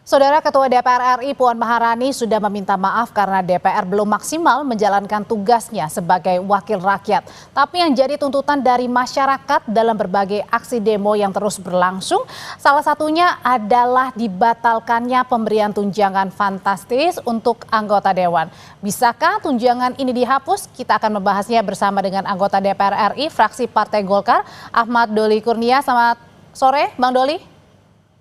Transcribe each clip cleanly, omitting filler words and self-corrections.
Saudara Ketua DPR RI Puan Maharani sudah meminta maaf karena DPR belum maksimal menjalankan tugasnya sebagai wakil rakyat. Tapi yang jadi tuntutan dari masyarakat dalam berbagai aksi demo yang terus berlangsung, salah satunya adalah dibatalkannya pemberian tunjangan fantastis untuk anggota dewan. Bisakah tunjangan ini dihapus? Kita akan membahasnya bersama dengan anggota DPR RI fraksi Partai Golkar, Ahmad Doli Kurnia. Selamat sore, Bang Doli.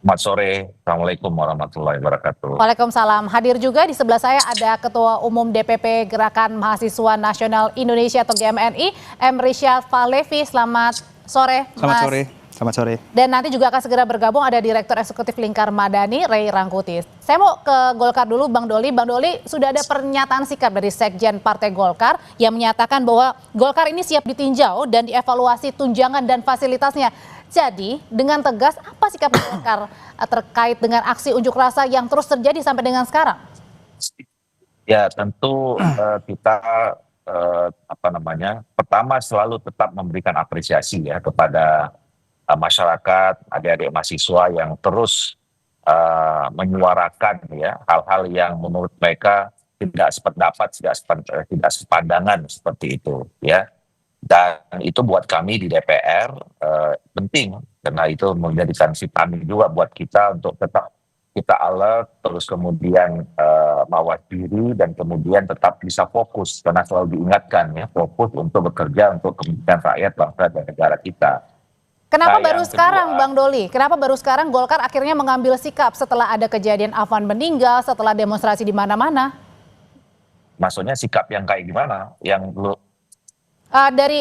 Selamat sore, Assalamualaikum warahmatullahi wabarakatuh. Waalaikumsalam. Hadir juga di sebelah saya ada Ketua Umum DPP Gerakan Mahasiswa Nasional Indonesia atau GMNI, M. Rishad Fahlevi. Selamat sore, Mas. Selamat sore. Selamat sore. Dan nanti juga akan segera bergabung ada Direktur Eksekutif Lingkar Madani, Ray Rangkuti. Saya mau ke Golkar dulu, Bang Doli. Bang Doli, sudah ada pernyataan sikap dari Sekjen Partai Golkar yang menyatakan bahwa Golkar ini siap ditinjau dan dievaluasi tunjangan dan fasilitasnya. Jadi, dengan tegas, apa sikap Golkar terkait dengan aksi unjuk rasa yang terus terjadi sampai dengan sekarang? Ya, tentu kita pertama selalu tetap memberikan apresiasi ya kepada masyarakat, adik-adik mahasiswa yang terus menyuarakan ya hal-hal yang menurut mereka tidak sependapat, tidak sepandangan seperti itu ya. Dan itu buat kami di DPR penting karena itu menjadikan vitamin juga buat kita untuk tetap kita alert, terus kemudian mawas diri dan kemudian tetap bisa fokus karena selalu diingatkan ya fokus untuk bekerja untuk kepentingan rakyat, bangsa dan negara kita. Kenapa baru sekarang, Bang Doli? Kenapa baru sekarang Golkar akhirnya mengambil sikap setelah ada kejadian Afwan meninggal, setelah demonstrasi di mana-mana? Maksudnya sikap yang kayak gimana? Yang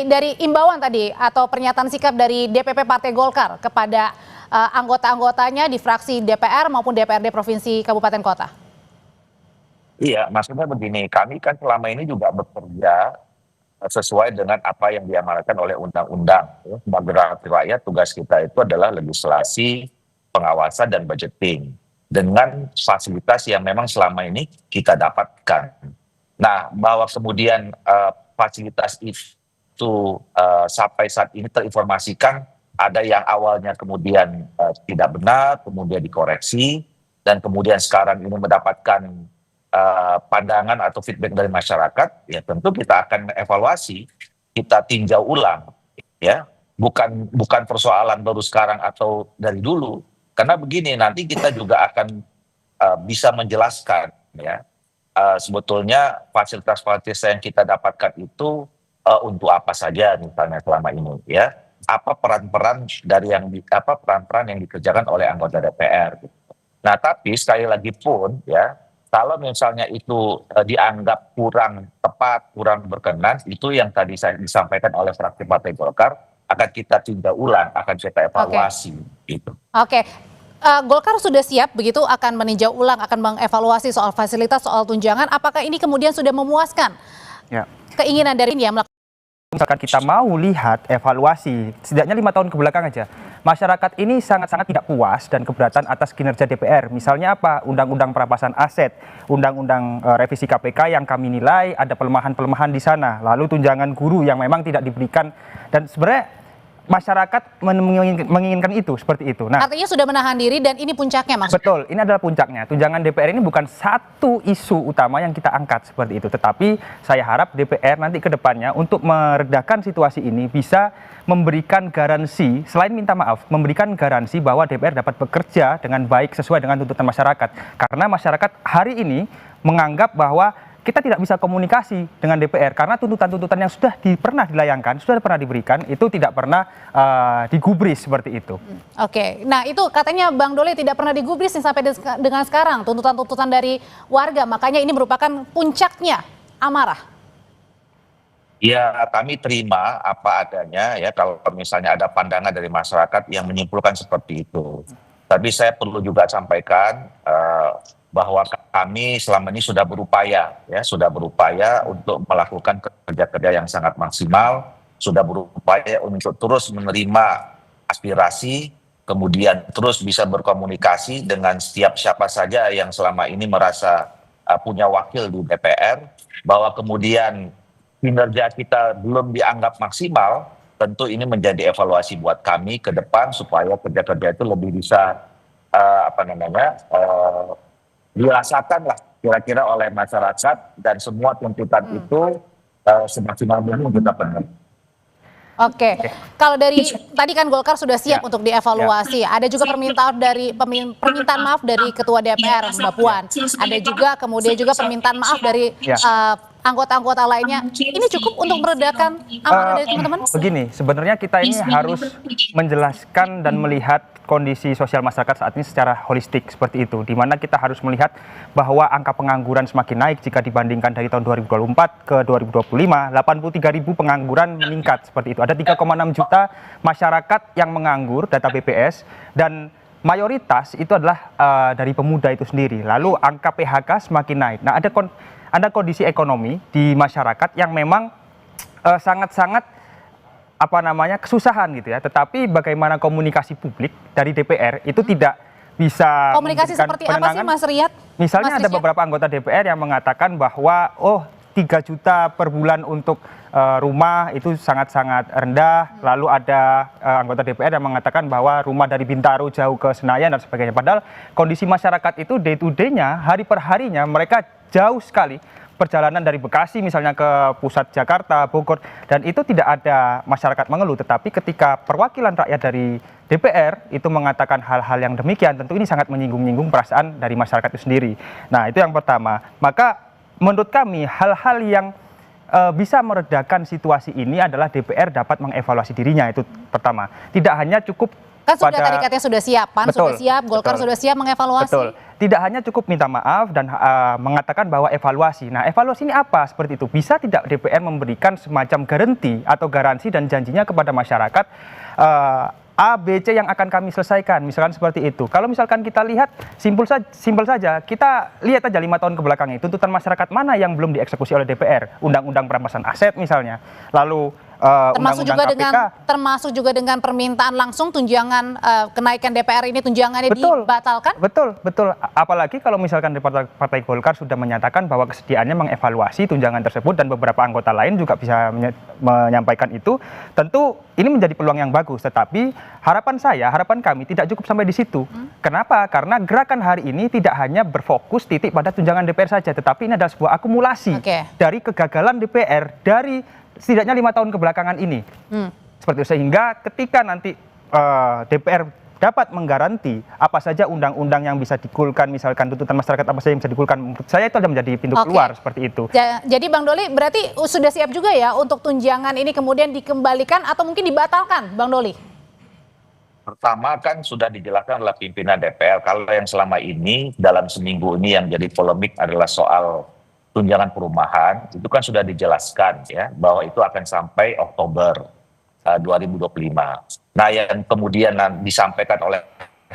dari imbauan tadi atau pernyataan sikap dari DPP Partai Golkar kepada anggota-anggotanya di fraksi DPR maupun DPRD Provinsi Kabupaten Kota. Iya, maksudnya begini, kami kan selama ini juga bekerja sesuai dengan apa yang diamanatkan oleh undang-undang. Sebagai rakyat, tugas kita itu adalah legislasi, pengawasan dan budgeting dengan fasilitas yang memang selama ini kita dapatkan. Nah, bahwa kemudian fasilitas itu sampai saat ini terinformasikan ada yang awalnya kemudian tidak benar, kemudian dikoreksi, dan kemudian sekarang ini mendapatkan pandangan atau feedback dari masyarakat, ya tentu kita akan evaluasi, kita tinjau ulang, ya bukan persoalan baru sekarang atau dari dulu, karena begini nanti kita juga akan bisa menjelaskan, ya sebetulnya fasilitas-fasilitas yang kita dapatkan itu untuk apa saja misalnya selama ini, ya apa peran-peran dari peran-peran yang dikerjakan oleh anggota DPR. Gitu. Nah tapi sekali lagi pun, ya kalau misalnya itu dianggap kurang tepat, kurang berkenan, itu yang tadi saya disampaikan oleh fraksi Partai Golkar akan kita tinjau ulang, akan kita evaluasi. Gitu. Oke. Golkar sudah siap begitu akan meninjau ulang, akan mengevaluasi soal fasilitas, soal tunjangan. Apakah ini kemudian sudah memuaskan keinginan dari ini ya melakukan? Misalkan kita mau lihat evaluasi, setidaknya 5 tahun ke belakang aja, masyarakat ini sangat-sangat tidak puas dan keberatan atas kinerja DPR. Misalnya apa? Undang-undang perampasan aset, undang-undang revisi KPK yang kami nilai ada pelemahan-pelemahan di sana. Lalu tunjangan guru yang memang tidak diberikan dan sebenarnya masyarakat menginginkan itu seperti itu. Nah, artinya sudah menahan diri dan ini puncaknya, Mas. Betul, ini adalah puncaknya. Tunjangan DPR ini bukan satu isu utama yang kita angkat seperti itu, tetapi saya harap DPR nanti ke depannya untuk meredakan situasi ini bisa memberikan garansi, selain minta maaf, memberikan garansi bahwa DPR dapat bekerja dengan baik sesuai dengan tuntutan masyarakat. Karena masyarakat hari ini menganggap bahwa kita tidak bisa komunikasi dengan DPR karena tuntutan-tuntutan yang sudah pernah dilayangkan, sudah pernah diberikan, itu tidak pernah digubris seperti itu. Oke, nah itu katanya Bang Doli tidak pernah digubris sampai dengan sekarang, tuntutan-tuntutan dari warga, makanya ini merupakan puncaknya amarah. Ya, kami terima apa adanya ya kalau misalnya ada pandangan dari masyarakat yang menyimpulkan seperti itu. Tapi saya perlu juga sampaikan bahwa kami selama ini sudah berupaya untuk melakukan kerja-kerja yang sangat maksimal, sudah berupaya untuk terus menerima aspirasi, kemudian terus bisa berkomunikasi dengan setiap siapa saja yang selama ini merasa punya wakil di DPR, bahwa kemudian kinerja kita belum dianggap maksimal, tentu ini menjadi evaluasi buat kami ke depan supaya kerja-kerja itu lebih bisa dirasakan lah kira-kira oleh masyarakat dan semua tuntutan itu semaksimal mungkin kita penuhi. Oke, kalau dari tadi kan Golkar sudah siap Ya. untuk dievaluasi. Ada juga permintaan maaf dari Ketua DPR Mbak Puan. Ada juga kemudian juga permintaan maaf dari Ya. anggota-anggota lainnya. Ini cukup untuk meredakan amarah dari teman-teman? Begini, sebenarnya kita ini harus menjelaskan dan melihat kondisi sosial masyarakat saat ini secara holistik seperti itu, di mana kita harus melihat bahwa angka pengangguran semakin naik jika dibandingkan dari tahun 2024 ke 2025, 83.000 pengangguran meningkat seperti itu. Ada 3,6 juta masyarakat yang menganggur, data BPS, dan mayoritas itu adalah dari pemuda itu sendiri. Lalu angka PHK semakin naik. Nah, ada kondisi ekonomi di masyarakat yang memang sangat-sangat kesusahan gitu ya. Tetapi bagaimana komunikasi publik dari DPR itu tidak bisa Komunikasi memberikan seperti apa sih penenangan. Mas Riyad? Misalnya Mas ada Rizya? beberapa anggota DPR yang mengatakan bahwa 3 juta per bulan untuk rumah itu sangat-sangat rendah. Lalu ada anggota DPR yang mengatakan bahwa rumah dari Bintaro jauh ke Senayan dan sebagainya. Padahal kondisi masyarakat itu day to day-nya, hari per harinya mereka jauh sekali. Perjalanan dari Bekasi misalnya ke pusat Jakarta, Bogor, dan itu tidak ada masyarakat mengeluh. Tetapi ketika perwakilan rakyat dari DPR itu mengatakan hal-hal yang demikian, tentu ini sangat menyinggung-nyinggung perasaan dari masyarakat itu sendiri. Nah, itu yang pertama. Maka menurut kami hal-hal yang bisa meredakan situasi ini adalah DPR dapat mengevaluasi dirinya, itu pertama. Tidak hanya cukup Kan sudah tadi katanya sudah siap, PAN sudah siap, Golkar sudah siap mengevaluasi. Betul. Tidak hanya cukup minta maaf dan mengatakan bahwa evaluasi. Nah, evaluasi ini apa seperti itu? Bisa tidak DPR memberikan semacam garansi dan janjinya kepada masyarakat A, B, C yang akan kami selesaikan, misalkan seperti itu. Kalau misalkan kita lihat simpel saja, kita lihat aja 5 tahun kebelakang ini, tuntutan masyarakat mana yang belum dieksekusi oleh DPR? Undang-undang perampasan aset misalnya, lalu termasuk juga dengan permintaan langsung tunjangan kenaikan DPR ini tunjangannya dibatalkan? Betul. Apalagi kalau misalkan Partai Golkar sudah menyatakan bahwa kesediaannya mengevaluasi tunjangan tersebut dan beberapa anggota lain juga bisa menyampaikan itu, tentu ini menjadi peluang yang bagus. Tetapi harapan kami tidak cukup sampai di situ. Kenapa? Karena gerakan hari ini tidak hanya berfokus titik pada tunjangan DPR saja, tetapi ini adalah sebuah akumulasi dari kegagalan DPR dari setidaknya 5 tahun kebelakangan ini. Seperti itu, sehingga ketika nanti DPR dapat menggaranti apa saja undang-undang yang bisa digulkan, misalkan tuntutan masyarakat apa saja yang bisa digulkan, menurut saya itu ada menjadi pintu keluar seperti itu. Jadi Bang Doli berarti sudah siap juga ya untuk tunjangan ini kemudian dikembalikan atau mungkin dibatalkan, Bang Doli? Pertama kan sudah dijelaskan oleh pimpinan DPR, kalau yang selama ini dalam seminggu ini yang jadi polemik adalah soal tunjangan perumahan, itu kan sudah dijelaskan ya bahwa itu akan sampai Oktober 2025. Nah, yang kemudian disampaikan oleh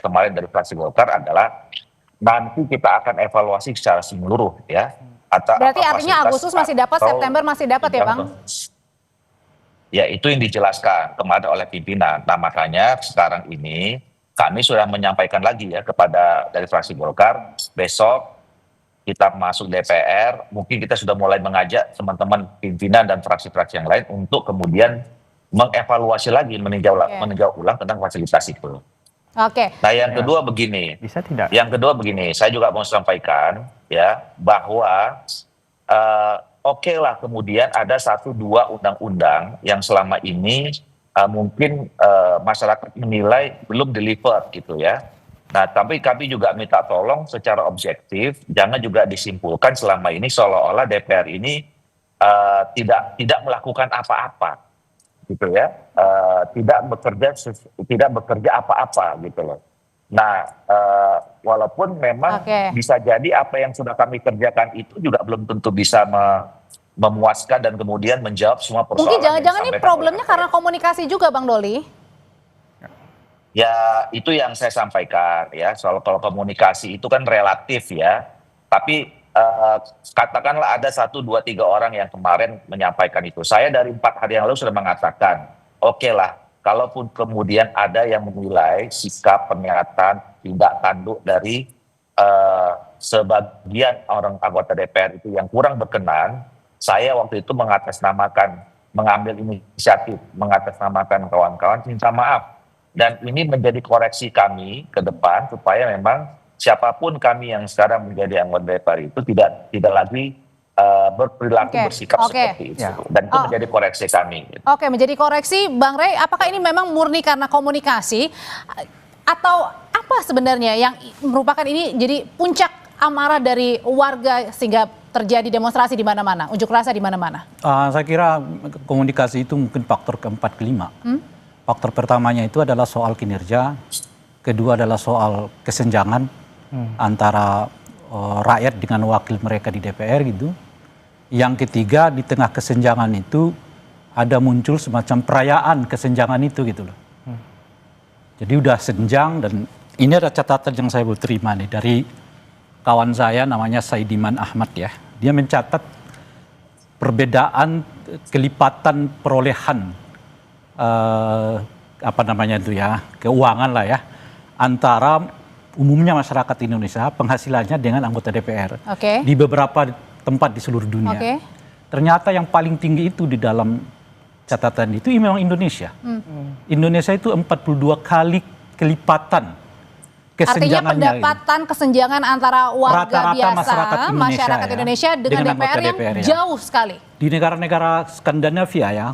kemarin dari fraksi Golkar adalah nanti kita akan evaluasi secara menyeluruh ya. Berarti artinya Agustus masih dapat, September masih dapat ya Bang? Ya, itu yang dijelaskan kemarin oleh pimpinan. Nah, makanya sekarang ini kami sudah menyampaikan lagi ya kepada dari fraksi Golkar, besok kita masuk DPR, mungkin kita sudah mulai mengajak teman-teman pimpinan dan fraksi-fraksi yang lain untuk kemudian mengevaluasi lagi, meninjau ulang tentang fasilitas itu. Nah, yang kedua begini. Bisa tidak? Yang kedua begini, saya juga mau sampaikan ya bahwa oke lah kemudian ada 1-2 undang-undang yang selama ini mungkin masyarakat menilai belum deliver gitu ya. Nah, tapi kami juga minta tolong secara objektif, jangan juga disimpulkan selama ini seolah-olah DPR ini tidak melakukan apa-apa, gitu ya, tidak bekerja apa-apa, gitu loh. Nah, walaupun memang bisa jadi apa yang sudah kami kerjakan itu juga belum tentu bisa memuaskan dan kemudian menjawab semua persoalan. Mungkin jangan-jangan ini problemnya karena komunikasi juga, Bang Doli. Ya, itu yang saya sampaikan ya, soal kalau komunikasi itu kan relatif ya, tapi katakanlah ada 1, 2, 3 orang yang kemarin menyampaikan itu. Saya dari 4 hari yang lalu sudah mengatakan, oke lah, kalaupun kemudian ada yang menilai sikap, pernyataan, tindak tanduk dari sebagian orang anggota DPR itu yang kurang berkenan, saya waktu itu mengambil inisiatif, mengatasnamakan kawan-kawan, minta maaf. Dan ini menjadi koreksi kami ke depan supaya memang siapapun kami yang sekarang menjadi anggota DPR itu tidak lagi berperilaku bersikap seperti itu. Dan itu menjadi koreksi kami. Oke, menjadi koreksi, Bang Rey, apakah ini memang murni karena komunikasi atau apa sebenarnya yang merupakan ini jadi puncak amarah dari warga sehingga terjadi demonstrasi di mana-mana, unjuk rasa di mana-mana? Saya kira komunikasi itu mungkin faktor keempat kelima. Faktor pertamanya itu adalah soal kinerja, kedua adalah soal kesenjangan antara rakyat dengan wakil mereka di DPR gitu. Yang ketiga, di tengah kesenjangan itu ada muncul semacam perayaan kesenjangan itu gitu loh. Jadi udah senjang, dan ini ada catatan yang saya baru terima nih dari kawan saya namanya Saidiman Ahmad ya. Dia mencatat perbedaan kelipatan perolehan keuangan lah ya, antara umumnya masyarakat Indonesia penghasilannya dengan anggota DPR di beberapa tempat di seluruh dunia. Ternyata yang paling tinggi itu di dalam catatan itu memang Indonesia. Indonesia itu 42 kali kelipatan kesenjangannya. Artinya pendapatan kesenjangan antara warga rata-rata biasa masyarakat Indonesia dengan DPR yang jauh sekali. Di negara-negara Skandinavia ya,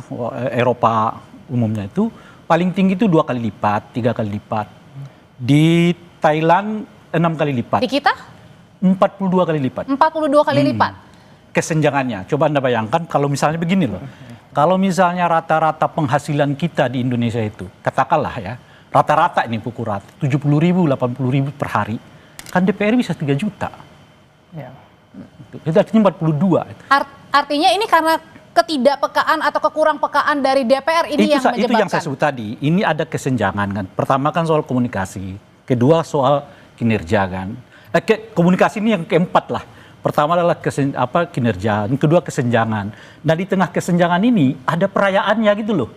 Eropa umumnya itu paling tinggi itu 2 kali lipat, 3 kali lipat. Di Thailand 6 kali lipat. Di kita? 42 kali lipat. 42 kali lipat. Kesenjangannya. Coba Anda bayangkan kalau misalnya begini loh. Kalau misalnya rata-rata penghasilan kita di Indonesia itu, katakanlah ya, rata-rata ini pukul rata, 70.000, 80.000 per hari. Kan DPR bisa 3 juta. Ya. Itu artinya 42. Artinya ini karena ketidakpekaan atau kekurangpekaan dari DPR ini yang menyebabkan. Itu yang saya sebut tadi. Ini ada kesenjangan kan. Pertama kan soal komunikasi. Kedua soal kinerja kan. Komunikasi ini yang keempat lah. Pertama adalah kinerja, yang kedua kesenjangan. Nah di tengah kesenjangan ini ada perayaannya gitu loh.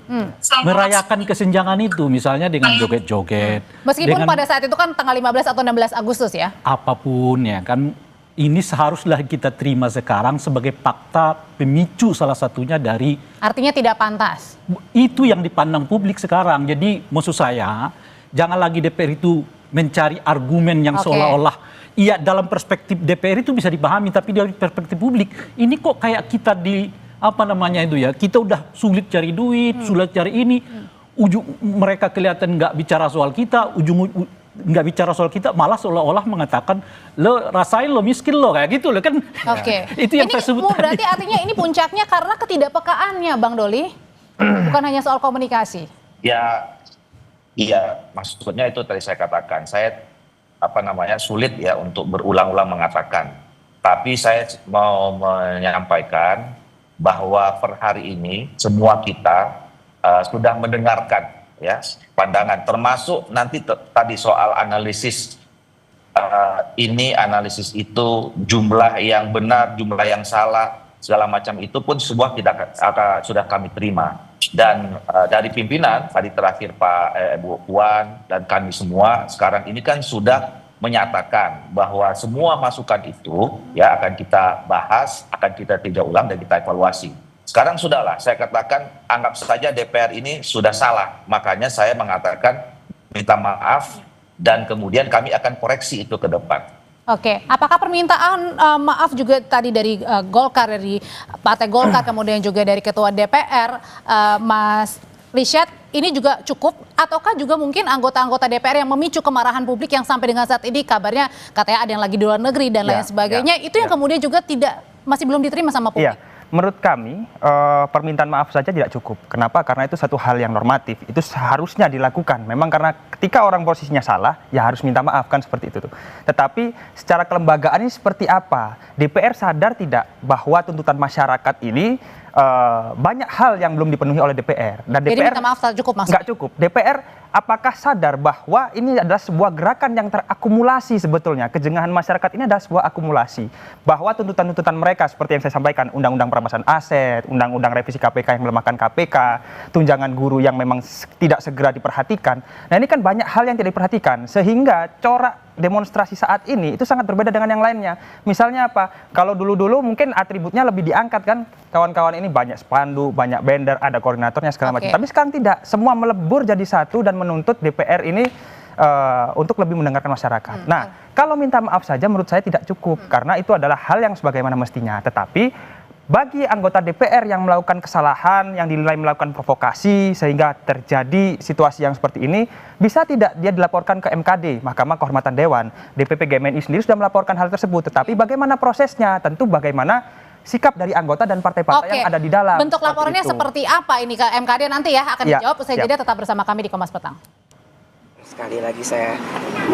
Merayakan kesenjangan itu misalnya dengan joget-joget. Meskipun pada saat itu kan tanggal 15 atau 16 Agustus ya. Apapun ya kan, ini seharusnya kita terima sekarang sebagai fakta pemicu salah satunya dari. Artinya tidak pantas. Itu yang dipandang publik sekarang. Jadi maksud saya jangan lagi DPR itu mencari argumen yang seolah-olah iya dalam perspektif DPR itu bisa dipahami, tapi dari perspektif publik ini kok kayak kita kita udah sulit cari duit, sulit cari ini, mereka kelihatan nggak bicara soal kita, nggak bicara soal kita, malah seolah-olah mengatakan lo rasain lo miskin lo kayak gitu lo kan. Itu yang saya sebut tadi. Berarti artinya ini puncaknya karena ketidakpekaannya Bang Doli, bukan hanya soal komunikasi. Iya, maksudnya itu tadi saya katakan, saya sulit ya untuk berulang-ulang mengatakan. Tapi saya mau menyampaikan bahwa per hari ini semua kita sudah mendengarkan ya pandangan, termasuk nanti tadi soal analisis ini, analisis itu, jumlah yang benar, jumlah yang salah, segala macam itu pun semua sudah kami terima. Dan dari pimpinan tadi terakhir Pak Bu Puan dan kami semua sekarang ini kan sudah menyatakan bahwa semua masukan itu ya akan kita bahas, akan kita tinjau ulang dan kita evaluasi. Sekarang sudahlah, saya katakan anggap saja DPR ini sudah salah, makanya saya mengatakan minta maaf dan kemudian kami akan koreksi itu ke depan. Oke, apakah permintaan maaf juga tadi dari Golkar, dari Partai Golkar, kemudian juga dari Ketua DPR, Mas Rishad, ini juga cukup? Ataukah juga mungkin anggota-anggota DPR yang memicu kemarahan publik yang sampai dengan saat ini kabarnya katanya ada yang lagi di luar negeri dan lain sebagainya, itu yang kemudian juga masih belum diterima sama publik? Menurut kami permintaan maaf saja tidak cukup. Kenapa? Karena itu satu hal yang normatif. Itu seharusnya dilakukan. Memang karena ketika orang posisinya salah, ya harus minta maaf kan seperti itu tuh. Tetapi secara kelembagaan ini seperti apa? DPR sadar tidak bahwa tuntutan masyarakat ini banyak hal yang belum dipenuhi oleh DPR. Dan DPR jadi minta maaf cukup maksudnya? Nggak cukup. DPR apakah sadar bahwa ini adalah sebuah gerakan yang terakumulasi sebetulnya? Kejengahan masyarakat ini adalah sebuah akumulasi. Bahwa tuntutan-tuntutan mereka seperti yang saya sampaikan, undang-undang perampasan aset, undang-undang revisi KPK yang melemahkan KPK, tunjangan guru yang memang tidak segera diperhatikan. Nah ini kan banyak hal yang tidak diperhatikan. Sehingga corak demonstrasi saat ini itu sangat berbeda dengan yang lainnya. Misalnya apa? Kalau dulu-dulu mungkin atributnya lebih diangkat kan, kawan-kawan ini banyak spanduk, banyak banner, ada koordinatornya segala macam. Tapi sekarang tidak, semua melebur jadi satu dan menuntut DPR ini untuk lebih mendengarkan masyarakat. Nah, kalau minta maaf saja menurut saya tidak cukup karena itu adalah hal yang sebagaimana mestinya. Tetapi bagi anggota DPR yang melakukan kesalahan, yang dinilai melakukan provokasi sehingga terjadi situasi yang seperti ini, bisa tidak dia dilaporkan ke MKD, Mahkamah Kehormatan Dewan. DPP GMNI sendiri sudah melaporkan hal tersebut, tetapi bagaimana prosesnya? Tentu bagaimana sikap dari anggota dan partai-partai yang ada di dalam. Bentuk laporannya seperti apa ini ke MKD nanti ya akan dijawab usai jeda, tetap bersama kami di Kompas Petang. Sekali lagi saya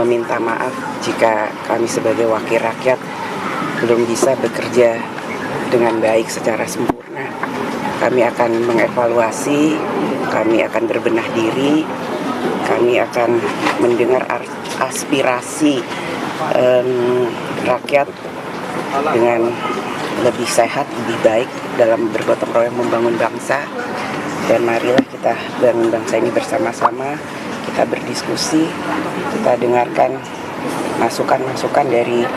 meminta maaf jika kami sebagai wakil rakyat belum bisa bekerja dengan baik secara sempurna. Kami akan mengevaluasi, kami akan berbenah diri, kami akan mendengar aspirasi rakyat dengan lebih sehat, lebih baik dalam bergotong royong membangun bangsa. Dan marilah kita bangun bangsa ini bersama-sama, kita berdiskusi, kita dengarkan masukan-masukan dari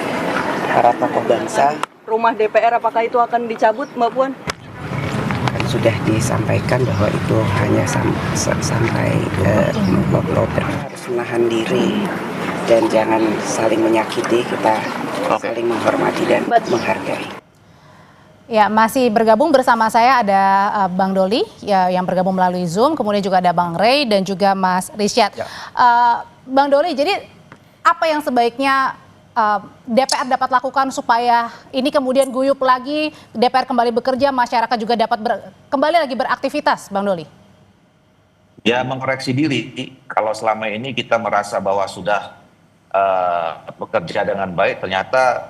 para tokoh bangsa. Rumah DPR apakah itu akan dicabut, Mbak Puan? Kan sudah disampaikan bahwa itu hanya sampai Oktober. Harus menahan diri dan jangan saling menyakiti, kita saling menghormati dan menghargai. Ya, masih bergabung bersama saya ada Bang Doli ya, yang bergabung melalui Zoom, kemudian juga ada Bang Rey dan juga Mas Risyad. Bang Doli, jadi apa yang sebaiknya DPR dapat lakukan supaya ini kemudian guyup lagi, DPR kembali bekerja, masyarakat juga dapat kembali lagi beraktivitas, Bang Doli? Ya, mengoreksi diri. Kalau selama ini kita merasa bahwa sudah bekerja dengan baik, ternyata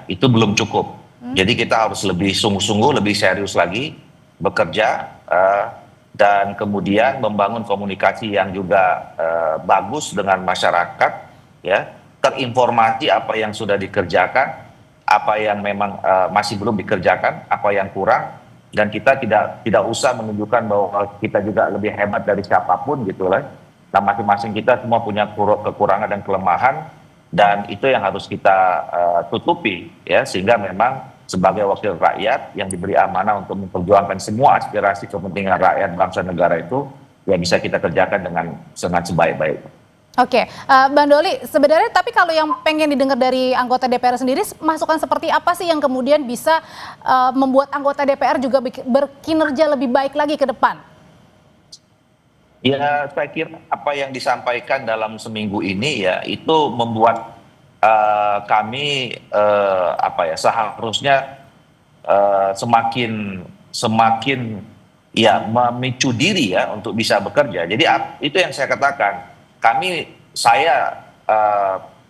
itu belum cukup. Jadi kita harus lebih sungguh-sungguh, lebih serius lagi bekerja dan kemudian membangun komunikasi yang juga bagus dengan masyarakat. Ya, terinformasi apa yang sudah dikerjakan, apa yang memang masih belum dikerjakan, apa yang kurang, dan kita tidak usah menunjukkan bahwa kita juga lebih hebat dari siapapun gitu lah. Nah, masing-masing kita semua punya kekurangan dan kelemahan, dan itu yang harus kita tutupi ya, sehingga memang sebagai wakil rakyat yang diberi amanah untuk memperjuangkan semua aspirasi kepentingan rakyat bangsa negara itu ya bisa kita kerjakan dengan sangat sebaik-baik. Oke, Bang Doli, sebenarnya tapi kalau yang pengen didengar dari anggota DPR sendiri, masukan seperti apa sih yang kemudian bisa membuat anggota DPR juga berkinerja lebih baik lagi ke depan? Ya, saya kira apa yang disampaikan dalam seminggu ini ya itu membuat kami seharusnya semakin ya memicu diri ya untuk bisa bekerja. Jadi itu yang saya katakan. Saya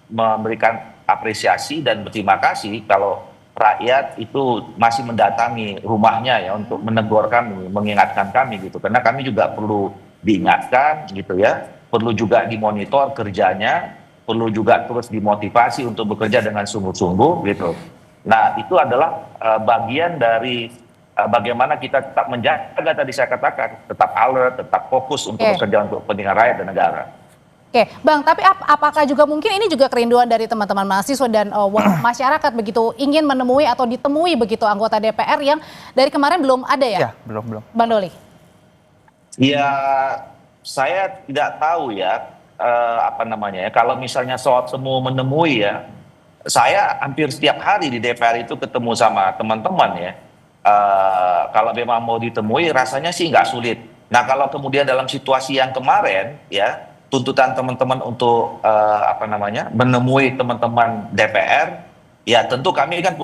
memberikan apresiasi dan berterima kasih kalau rakyat itu masih mendatangi rumahnya ya untuk menegur kami, mengingatkan kami gitu. Karena kami juga perlu diingatkan gitu ya, perlu juga dimonitor kerjanya, perlu juga terus dimotivasi untuk bekerja dengan sungguh-sungguh gitu. Nah, itu adalah bagian dari bagaimana kita tetap menjaga, tadi saya katakan, tetap alert, tetap fokus untuk bekerja untuk kepentingan rakyat dan negara. Oke, Bang, tapi apakah juga mungkin ini juga kerinduan dari teman-teman mahasiswa dan masyarakat begitu ingin menemui atau ditemui begitu anggota DPR yang dari kemarin belum ada ya? Ya, belum. Bang Doli. Ya, saya tidak tahu ya kalau misalnya soal temu menemui ya, saya hampir setiap hari di DPR itu ketemu sama teman-teman ya. Kalau memang mau ditemui rasanya sih nggak sulit. Nah, kalau kemudian dalam situasi yang kemarin ya, tuntutan teman-teman untuk menemui teman-teman DPR, ya tentu kami kan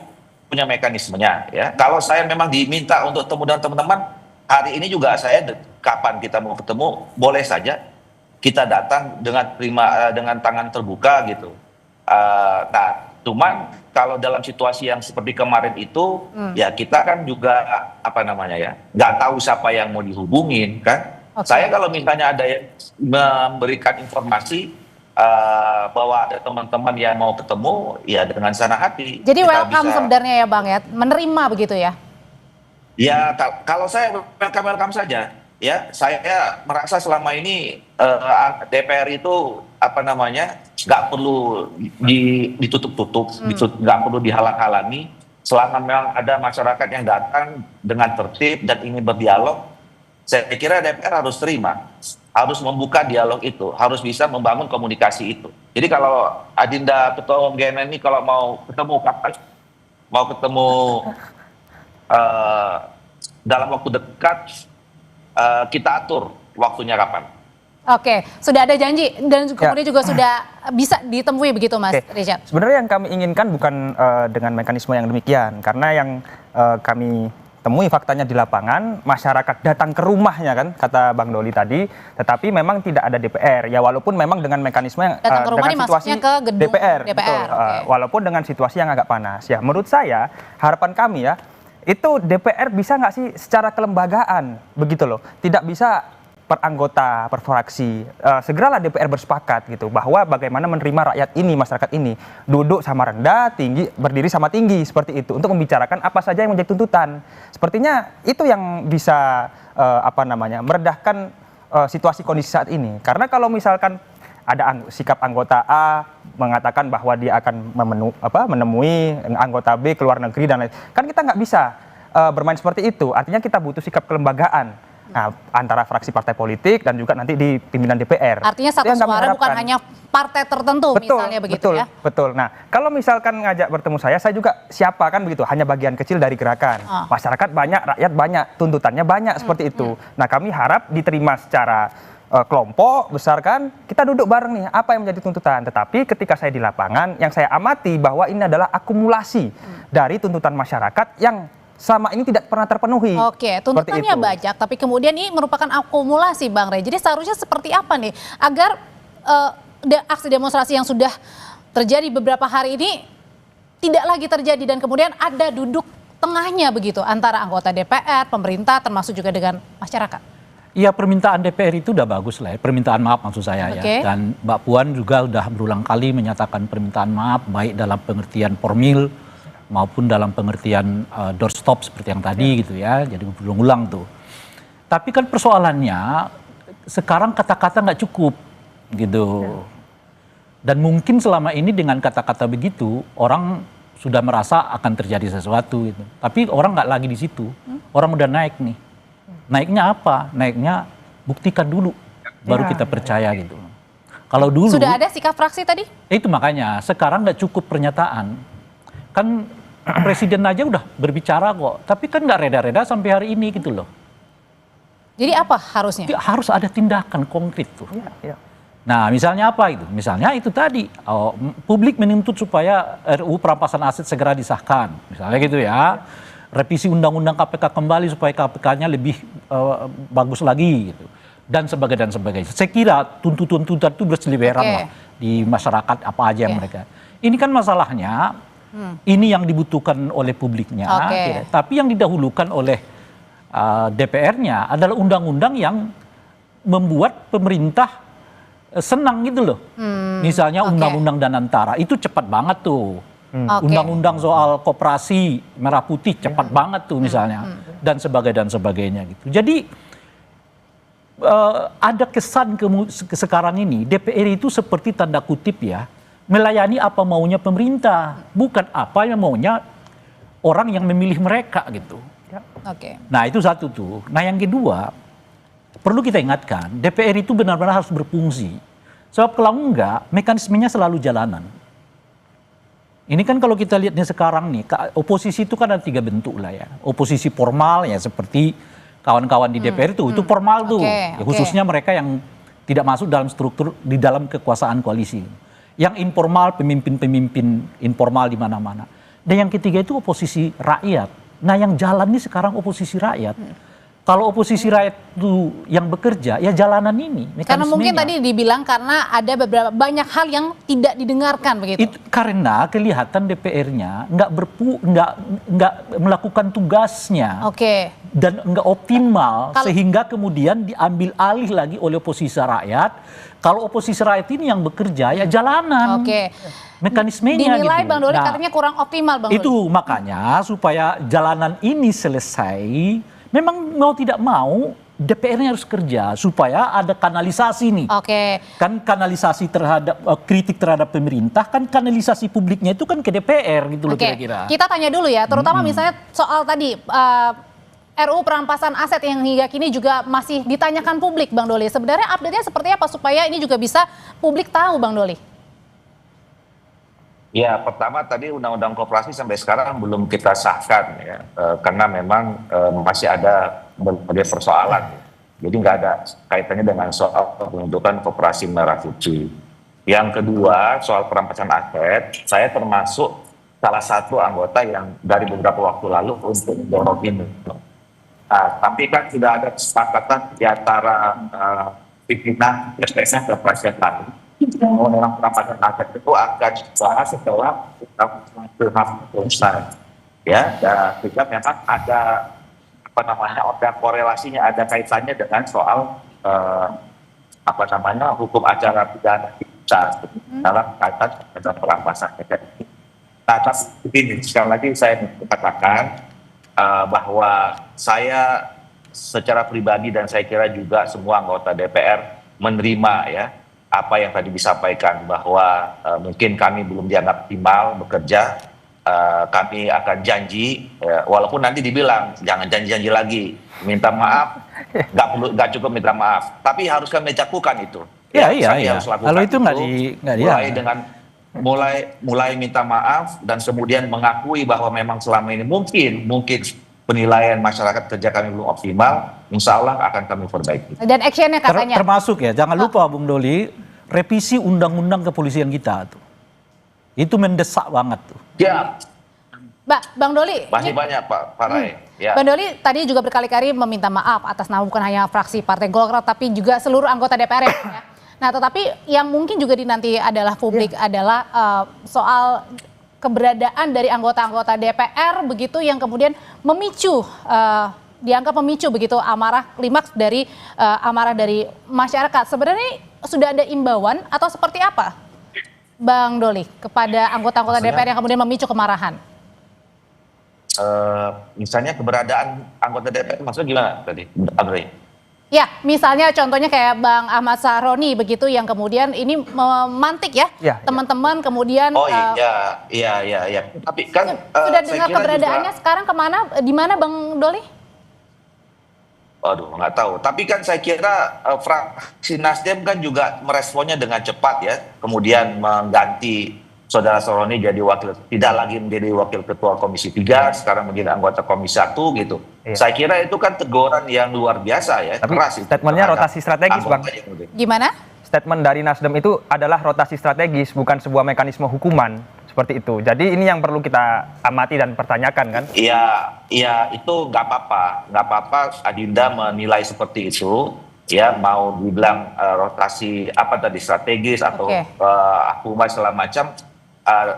punya mekanismenya ya. Kalau saya memang diminta untuk ketemu dengan teman-teman, hari ini juga saya kapan kita mau ketemu, boleh saja kita datang dengan tangan terbuka gitu. Nah, cuman kalau dalam situasi yang seperti kemarin itu, ya kita kan juga nggak tahu siapa yang mau dihubungin kan. Okay. Saya kalau misalnya ada yang memberikan informasi bahwa ada teman-teman yang mau ketemu, ya dengan senang hati. Jadi welcome sebenarnya ya Bang ya, menerima begitu ya? Ya, kalau saya welcome saja. Ya, saya merasa selama ini DPR itu nggak perlu ditutup-tutup, nggak perlu dihalang-halangi. Selama memang ada masyarakat yang datang dengan tertib dan ingin berdialog, Saya kira DPR harus terima, harus membuka dialog itu, harus bisa membangun komunikasi itu. Jadi kalau Adinda Ketua Umum GMN ini kalau mau ketemu kapan, mau ketemu dalam waktu dekat, kita atur waktunya kapan. Oke, sudah ada janji dan kemudian juga sudah bisa ditemui begitu Mas Richard? Sebenarnya yang kami inginkan bukan dengan mekanisme yang demikian, karena yang kami temui faktanya di lapangan, masyarakat datang ke rumahnya kan, kata Bang Doli tadi, tetapi memang tidak ada DPR. Ya walaupun memang dengan mekanisme yang datang ke rumah dengan situasi ke gedung DPR, betul. Okay. Walaupun dengan situasi yang agak panas. Ya menurut saya, harapan kami ya, itu DPR bisa nggak sih secara kelembagaan, begitu loh. Tidak bisa per anggota, per fraksi, segeralah DPR bersepakat gitu bahwa bagaimana menerima rakyat ini, masyarakat ini, duduk sama rendah, tinggi, berdiri sama tinggi seperti itu untuk membicarakan apa saja yang menjadi tuntutan. Sepertinya itu yang bisa meredahkan situasi kondisi saat ini. Karena kalau misalkan ada sikap anggota A mengatakan bahwa dia akan menemui anggota B ke luar negeri dan lain, kan kita nggak bisa bermain seperti itu. Artinya kita butuh sikap kelembagaan. Nah, antara fraksi partai politik dan juga nanti di pimpinan DPR. Artinya satu suara bukan hanya partai tertentu misalnya begitu ya? Betul. Nah, kalau misalkan ngajak bertemu saya juga siapa kan begitu, hanya bagian kecil dari gerakan. Masyarakat banyak, rakyat banyak, tuntutannya banyak seperti itu. Nah, kami harap diterima secara kelompok besar kan, kita duduk bareng nih, apa yang menjadi tuntutan. Tetapi ketika saya di lapangan, yang saya amati bahwa ini adalah akumulasi dari tuntutan masyarakat yang selama ini tidak pernah terpenuhi. Oke, tuntutannya banyak, tapi kemudian ini merupakan akumulasi Bang Rey. Jadi seharusnya seperti apa nih agar aksi demonstrasi yang sudah terjadi beberapa hari ini tidak lagi terjadi dan kemudian ada duduk tengahnya begitu antara anggota DPR, pemerintah, termasuk juga dengan masyarakat. Iya, permintaan DPR itu udah bagus lah ya, permintaan maaf maksud saya ya. Dan Mbak Puan juga udah berulang kali menyatakan permintaan maaf baik dalam pengertian formil maupun dalam pengertian doorstop seperti yang tadi gitu ya, jadi berulang-ulang tuh. Tapi kan persoalannya sekarang kata-kata nggak cukup gitu. Dan mungkin selama ini dengan kata-kata begitu orang sudah merasa akan terjadi sesuatu gitu. Tapi orang nggak lagi di situ, orang udah naik nih. Naiknya apa? Naiknya buktikan dulu, baru kita percaya gitu. Kalau dulu sudah ada sikap fraksi tadi? Itu makanya sekarang nggak cukup pernyataan. Kan presiden aja udah berbicara kok, tapi kan nggak reda-reda sampai hari ini gitu loh. Jadi apa harusnya? Harus ada tindakan konkret tuh. Nah misalnya apa itu? Misalnya itu tadi, publik menuntut supaya RUU perampasan aset segera disahkan, misalnya gitu ya. Revisi undang-undang KPK kembali supaya KPK-nya lebih bagus lagi gitu. Dan sebagainya. Saya kira tuntutan-tuntutan itu berseliweran lah di masyarakat apa aja yang mereka. Ini kan masalahnya. Ini yang dibutuhkan oleh publiknya, tapi yang didahulukan oleh DPR-nya adalah undang-undang yang membuat pemerintah senang gitu loh. Misalnya undang-undang Danantara itu cepat banget tuh. Undang-undang soal koperasi merah putih cepat banget tuh misalnya, dan sebagainya gitu. Jadi ada kesan sekarang ini DPR itu seperti tanda kutip ya, melayani apa maunya pemerintah, bukan apa yang maunya orang yang memilih mereka gitu. Nah itu satu tuh. Nah yang kedua, perlu kita ingatkan, DPR itu benar-benar harus berfungsi. Sebab kalau enggak, mekanismenya selalu jalanan. Ini kan kalau kita lihat nih sekarang nih, oposisi itu kan ada 3 bentuk lah ya. Oposisi formal ya seperti kawan-kawan di DPR itu formal tuh. Ya, khususnya mereka yang tidak masuk dalam struktur, di dalam kekuasaan koalisi. Yang informal, pemimpin-pemimpin informal di mana-mana. Dan yang ketiga itu oposisi rakyat. Nah yang jalan ini sekarang oposisi rakyat. Kalau oposisi rakyat itu yang bekerja, ya jalanan ini. Karena mungkin tadi dibilang karena ada banyak hal yang tidak didengarkan begitu. Itu karena kelihatan DPR-nya nggak melakukan tugasnya. Dan nggak optimal, sehingga kemudian diambil alih lagi oleh oposisi rakyat. Kalau oposisi rakyat ini yang bekerja, ya jalanan. Mekanismenya dinilai gitu. Bang Doli katanya kurang optimal Bang Doli. Itu makanya supaya jalanan ini selesai, memang mau tidak mau DPR-nya harus kerja supaya ada kanalisasi nih. Kan kanalisasi terhadap kritik terhadap pemerintah, kan kanalisasi publiknya itu kan ke DPR gitu loh kira-kira. Kita tanya dulu ya, terutama misalnya soal tadi RUU perampasan aset yang hingga kini juga masih ditanyakan publik, Bang Doli. Sebenarnya update-nya seperti apa supaya ini juga bisa publik tahu, Bang Doli? Ya, pertama tadi Undang-Undang Koperasi sampai sekarang belum kita sahkan ya, karena memang masih ada berbagai persoalan. Jadi nggak ada kaitannya dengan soal pembentukan koperasi merah putih. Yang kedua, soal perampasan aset, saya termasuk salah satu anggota yang dari beberapa waktu lalu untuk mendorong ini. Nah, tapi kan sudah ada kesepakatan di antara pimpinan SPSF dan Presiden lalu. Undang-undang perampasan aset itu akan dibahas setelah undang-undang selesai. Ya, dan juga memang ada ada korelasinya, ada kaitannya dengan soal hukum acara pidana kita dalam kaitan dengan perampasan aset. Nah, tapi begini, sekali lagi saya katakan bahwa saya secara pribadi dan saya kira juga semua anggota DPR menerima ya apa yang tadi disampaikan bahwa mungkin kami belum dianggap optimal bekerja, kami akan janji, walaupun nanti dibilang jangan janji-janji lagi, minta maaf, nggak cukup minta maaf, tapi harus kami lakukan itu. Iya. Harus lakukan Kalau itu nggak mulai dengan mulai minta maaf dan kemudian mengakui bahwa memang selama ini mungkin penilaian masyarakat kerja kami belum optimal, insya Allah akan kami perbaiki. Dan actionnya katanya. Termasuk ya, jangan lupa Bung Doli, revisi undang-undang kepolisian kita tuh. Itu mendesak banget tuh. Ya. Bang Doli. Masih banyak Pak Ray. Ya. Bang Doli tadi juga berkali-kali meminta maaf atas nama bukan hanya fraksi Partai Golkar tapi juga seluruh anggota DPR ya. Nah, tetapi yang mungkin juga dinanti adalah publik adalah soal keberadaan dari anggota-anggota DPR begitu yang kemudian memicu dianggap memicu begitu klimaks dari amarah dari masyarakat. Sebenarnya sudah ada imbauan atau seperti apa, Bang Doli, kepada anggota-anggota DPR yang kemudian memicu kemarahan? Misalnya keberadaan anggota DPR maksudnya gimana tadi, Andre? Ya, misalnya contohnya kayak Bang Ahmad Sahroni begitu yang kemudian ini memantik ya teman-teman kemudian. Oh iya. Tapi kan sudah dengar keberadaannya juga, sekarang kemana, di mana Bang Doli? Waduh, nggak tahu. Tapi kan saya kira fraksi Nasdem kan juga meresponnya dengan cepat ya, kemudian mengganti Saudara Sahroni jadi tidak lagi menjadi wakil ketua Komisi 3, sekarang menjadi anggota Komisi 1 gitu. Iya. Saya kira itu kan teguran yang luar biasa ya. Tapi keras statementnya rotasi strategis, Bang. Gimana? Statement dari Nasdem itu adalah rotasi strategis, bukan sebuah mekanisme hukuman seperti itu. Jadi ini yang perlu kita amati dan pertanyakan kan? Iya, itu nggak apa-apa Adinda menilai seperti itu. Ya, mau dibilang rotasi strategis atau hukuman segala macam.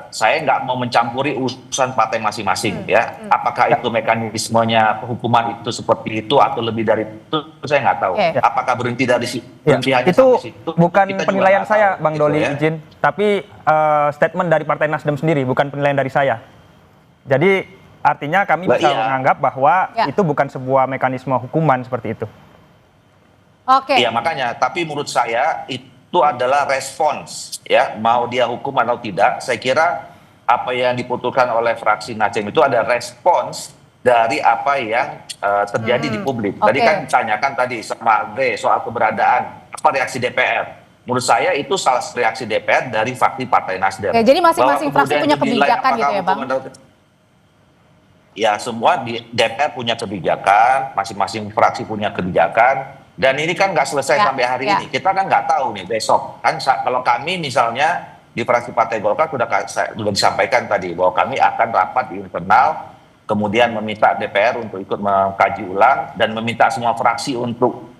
Saya nggak mau mencampuri urusan partai masing-masing ya. Apakah itu mekanismenya hukuman itu seperti itu atau lebih dari itu, saya nggak tahu. Apakah berhenti dari situ? Itu bukan penilaian saya, Bang Doli, izin. Tapi statement dari Partai Nasdem sendiri, bukan penilaian dari saya. Jadi artinya kami bisa menganggap bahwa itu bukan sebuah mekanisme hukuman seperti itu. Oke. Iya, makanya. Tapi menurut saya itu adalah respons ya, mau dia hukum atau tidak. Saya kira apa yang diputuskan oleh fraksi Nasdem itu ada respons dari apa yang terjadi di publik. Tadi kan ditanyakan tadi sama Andre soal keberadaan apa reaksi DPR. Menurut saya itu salah satu reaksi DPR dari fraksi Partai Nasdem. Ya, jadi masing-masing fraksi punya kebijakan gitu ya, Bang? Ya, semua di DPR punya kebijakan, masing-masing fraksi punya kebijakan. Dan ini kan nggak selesai sampai hari ini. Kita kan nggak tahu nih besok. Kan kalau kami misalnya di fraksi Partai Golkar sudah disampaikan tadi bahwa kami akan rapat di internal, kemudian meminta DPR untuk ikut mengkaji ulang dan meminta semua fraksi untuk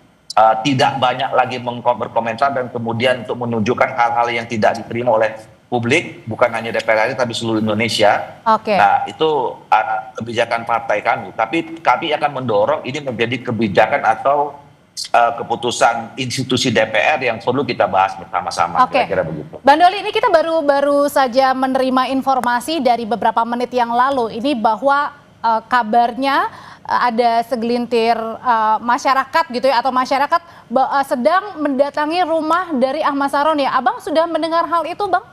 tidak banyak lagi berkomentar dan kemudian untuk menunjukkan hal-hal yang tidak diterima oleh publik, bukan hanya DPR tapi seluruh Indonesia. Nah, itu kebijakan partai kami. Tapi kami akan mendorong ini menjadi kebijakan atau keputusan institusi DPR yang perlu kita bahas bersama-sama. Kira-kira begitu. Bang Doli, ini kita baru saja menerima informasi dari beberapa menit yang lalu ini bahwa kabarnya ada segelintir masyarakat gitu ya, atau masyarakat sedang mendatangi rumah dari Ahmad Sahroni. Abang sudah mendengar hal itu, Bang?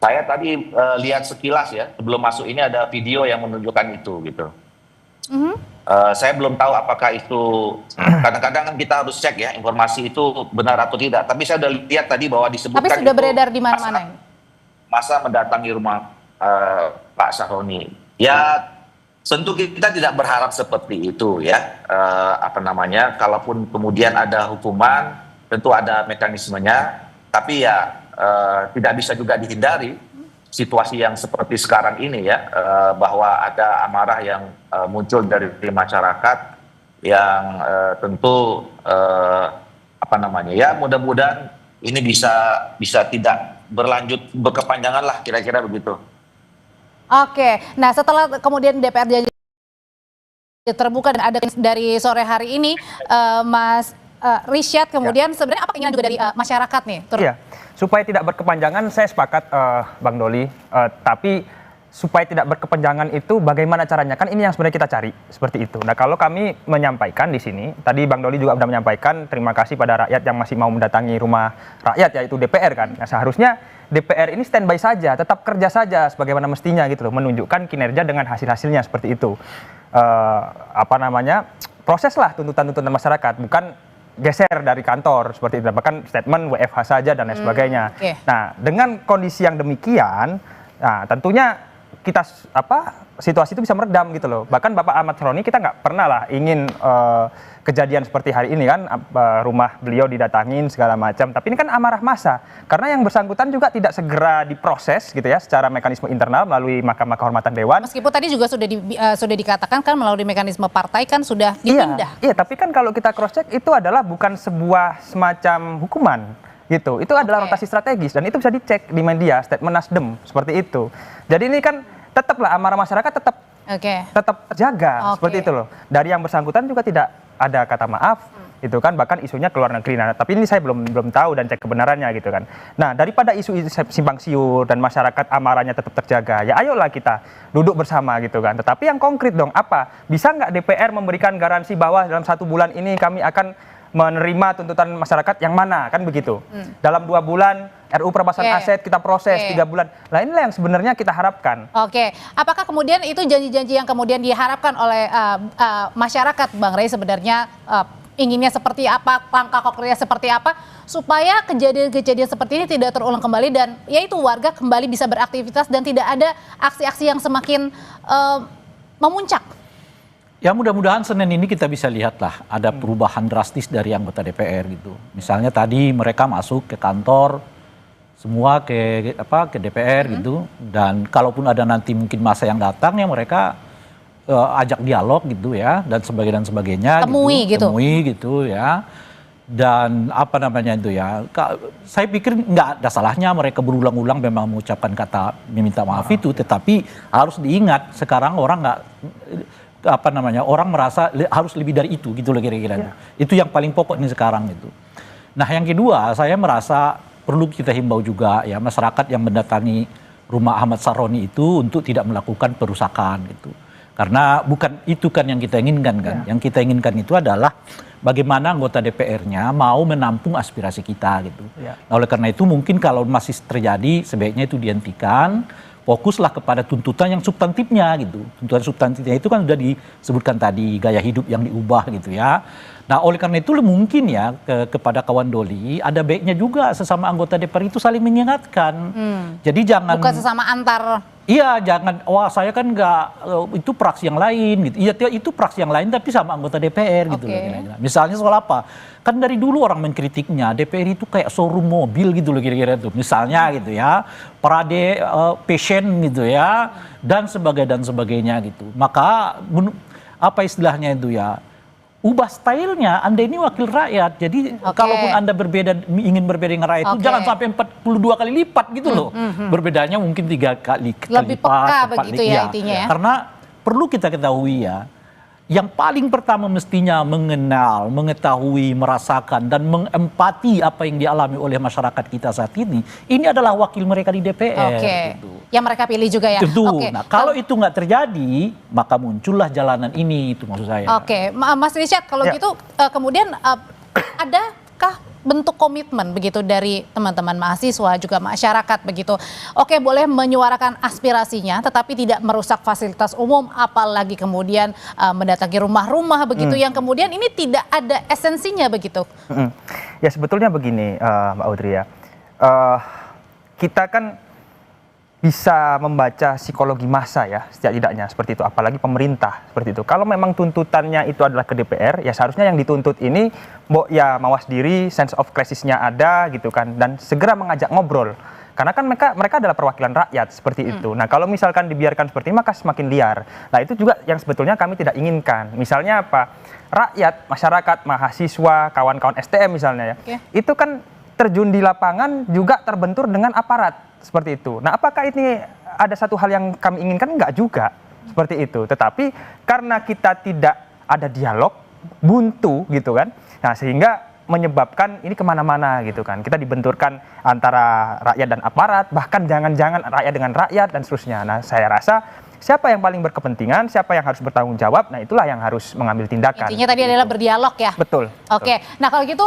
Saya tadi lihat sekilas ya, sebelum masuk ini ada video yang menunjukkan itu gitu. Saya belum tahu apakah itu, kadang-kadang kan kita harus cek ya informasi itu benar atau tidak. Tapi saya sudah lihat tadi bahwa disebutkan Tapi sudah itu beredar di mana-mana ini. masa mendatangi rumah Pak Sahroni. Ya tentu kita tidak berharap seperti itu ya. Kalaupun kemudian ada hukuman, tentu ada mekanismenya. Tapi ya tidak bisa juga dihindari situasi yang seperti sekarang ini ya, bahwa ada amarah yang muncul dari masyarakat yang tentu ya mudah-mudahan ini bisa tidak berlanjut berkepanjangan lah, kira-kira begitu. Oke, nah setelah kemudian DPR janji terbuka dan ada dari sore hari ini, Mas Rishad, kemudian sebenarnya apa keinginan juga dari masyarakat nih? Iya, supaya tidak berkepanjangan saya sepakat Bang Doli, tapi supaya tidak berkepanjangan itu bagaimana caranya, kan ini yang sebenarnya kita cari seperti itu. Nah kalau kami menyampaikan di sini, tadi Bang Doli juga sudah menyampaikan terima kasih pada rakyat yang masih mau mendatangi rumah rakyat, yaitu DPR kan. Nah, seharusnya DPR ini standby saja, tetap kerja saja sebagaimana mestinya gitu loh, menunjukkan kinerja dengan hasil-hasilnya seperti itu. Proseslah tuntutan-tuntutan masyarakat, bukan geser dari kantor seperti itu, bahkan statement WFH saja dan lain sebagainya. Nah, dengan kondisi yang demikian, nah tentunya kita situasi itu bisa meredam gitu loh. Bahkan Bapak Ahmad Sahroni kita nggak pernah lah ingin kejadian seperti hari ini kan, rumah beliau didatangin segala macam. Tapi ini kan amarah massa, karena yang bersangkutan juga tidak segera diproses gitu ya secara mekanisme internal melalui Mahkamah Kehormatan Dewan. Meskipun tadi juga sudah dikatakan kan melalui mekanisme partai kan sudah dipindah. Iya, tapi kan kalau kita cross check itu adalah bukan sebuah semacam hukuman gitu. Itu adalah rotasi strategis dan itu bisa dicek di media, statement Nasdem seperti itu. Jadi ini kan tetaplah amarah masyarakat tetap terjaga seperti itu loh. Dari yang bersangkutan juga tidak ada kata maaf itu kan, bahkan isunya keluar negeri. Nah, tapi ini saya belum tahu dan cek kebenarannya gitu kan. Nah, daripada isu simpang siur dan masyarakat amarahnya tetap terjaga, ya ayolah kita duduk bersama gitu kan. Tetapi yang konkret dong, apa? Bisa nggak DPR memberikan garansi bahwa dalam 1 bulan ini kami akan menerima tuntutan masyarakat yang mana, kan begitu. Dalam 2 bulan RUU perampasan aset kita proses 3 bulan. Nah inilah yang sebenarnya kita harapkan. Apakah kemudian itu janji-janji yang kemudian diharapkan oleh masyarakat, Bang Rey, sebenarnya inginnya seperti apa, langkah konkretnya seperti apa, supaya kejadian-kejadian seperti ini tidak terulang kembali dan yaitu warga kembali bisa beraktivitas dan tidak ada aksi-aksi yang semakin memuncak? Ya mudah-mudahan Senin ini kita bisa lihatlah ada perubahan drastis dari anggota DPR gitu. Misalnya tadi mereka masuk ke kantor semua ke DPR gitu, dan kalaupun ada nanti mungkin masa yang datang ya mereka ajak dialog gitu ya dan sebagainya temui gitu ya. Dan saya pikir nggak ada salahnya mereka berulang-ulang memang mengucapkan kata meminta maaf itu, tetapi harus diingat sekarang orang nggak orang merasa harus lebih dari itu gitu loh kira-kira. Itu yang paling pokok nih sekarang itu. Nah yang kedua, saya merasa perlu kita himbau juga ya masyarakat yang mendatangi rumah Ahmad Sahroni itu untuk tidak melakukan perusakan gitu. Karena bukan itu kan yang kita inginkan kan. Yang kita inginkan itu adalah bagaimana anggota DPR-nya mau menampung aspirasi kita gitu. Nah, oleh karena itu mungkin kalau masih terjadi sebaiknya itu dihentikan. Fokuslah kepada tuntutan yang substantifnya gitu. Tuntutan substantifnya itu kan sudah disebutkan tadi, gaya hidup yang diubah gitu ya. Nah oleh karena itu mungkin ya kepada kawan Doli ada baiknya juga sesama anggota DPR itu saling mengingatkan. Jadi jangan bukan sesama antar. Iya, jangan saya kan nggak itu praksi yang lain gitu. Iya itu praksi yang lain tapi sama anggota DPR gitu loh kira-kira. Misalnya soal apa? Kan dari dulu orang mengkritiknya DPR itu kayak showroom mobil gitu loh kira-kira tuh. Misalnya gitu ya, parade passion gitu ya dan sebagainya gitu. Maka apa istilahnya itu ya? Ubah stylenya, Anda ini wakil rakyat, jadi kalaupun Anda ingin berbeda dengan rakyat itu jangan sampai 42 kali lipat gitu loh. Berbedanya mungkin 3 kali lipat. Lebih peka begitu ya intinya ya. Karena perlu kita ketahui ya, yang paling pertama mestinya mengenal, mengetahui, merasakan dan mengempati apa yang dialami oleh masyarakat kita saat ini adalah wakil mereka di DPR. Gitu. Yang mereka pilih juga ya. Tentu. Nah kalau itu nggak terjadi, maka muncullah jalanan ini, itu maksud saya. Mas Rishad, kalau gitu kemudian adakah bentuk komitmen begitu dari teman-teman mahasiswa juga masyarakat begitu. Oke, boleh menyuarakan aspirasinya tetapi tidak merusak fasilitas umum, apalagi kemudian mendatangi rumah-rumah begitu yang kemudian ini tidak ada esensinya begitu. Ya sebetulnya begini Mbak Audrey ya, kita kan bisa membaca psikologi massa ya setidaknya seperti itu, apalagi pemerintah seperti itu. Kalau memang tuntutannya itu adalah ke DPR, ya seharusnya yang dituntut ini ya mawas diri, sense of crisisnya ada gitu kan, dan segera mengajak ngobrol. Karena kan mereka adalah perwakilan rakyat seperti itu. Nah kalau misalkan dibiarkan seperti ini maka semakin liar. Nah itu juga yang sebetulnya kami tidak inginkan. Misalnya apa? Rakyat, masyarakat, mahasiswa, kawan-kawan STM misalnya ya, itu kan terjun di lapangan juga terbentur dengan aparat. Seperti itu. Nah, apakah ini ada satu hal yang kami inginkan? Enggak juga. Seperti itu. Tetapi karena kita tidak ada dialog, buntu gitu kan. Nah, sehingga menyebabkan ini kemana-mana gitu kan. Kita dibenturkan antara rakyat dan aparat, bahkan jangan-jangan rakyat dengan rakyat dan seterusnya. Nah, saya rasa siapa yang paling berkepentingan, siapa yang harus bertanggung jawab, nah itulah yang harus mengambil tindakan. Intinya tadi adalah berdialog ya? Betul. Oke, nah kalau gitu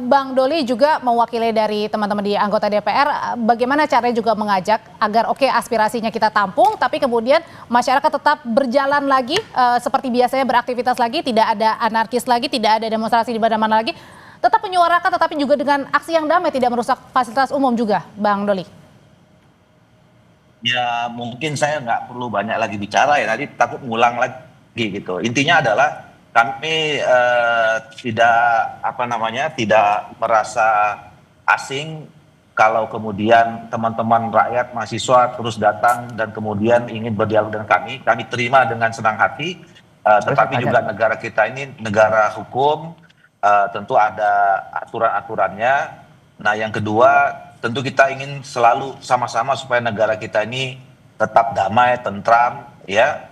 Bang Doli juga mewakili dari teman-teman di anggota DPR, bagaimana caranya juga mengajak agar aspirasinya kita tampung, tapi kemudian masyarakat tetap berjalan lagi seperti biasanya beraktivitas lagi, tidak ada anarkis lagi, tidak ada demonstrasi di mana-mana lagi, tetap menyuarakan tetapi juga dengan aksi yang damai, tidak merusak fasilitas umum juga, Bang Doli? Ya mungkin saya nggak perlu banyak lagi bicara ya, tadi takut ngulang lagi gitu. Intinya adalah kami tidak merasa asing kalau kemudian teman-teman rakyat mahasiswa terus datang dan kemudian ingin berdialog dengan kami terima dengan senang hati. Tetapi juga negara kita ini negara hukum, tentu ada aturan-aturannya. Nah yang kedua, tentu kita ingin selalu sama-sama supaya negara kita ini tetap damai, tentram, ya.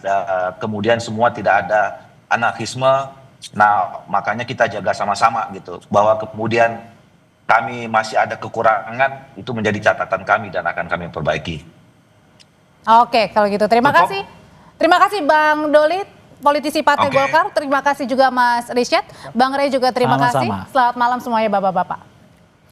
Kemudian semua tidak ada anarkisme. Nah, makanya kita jaga sama-sama gitu. Bahwa kemudian kami masih ada kekurangan, itu menjadi catatan kami dan akan kami perbaiki. Oke, kalau gitu terima kasih. Terima kasih Bang Doli, politisi Partai Golkar. Terima kasih juga Mas Risyad. Bang Rey juga terima kasih. Selamat malam semuanya Bapak-bapak.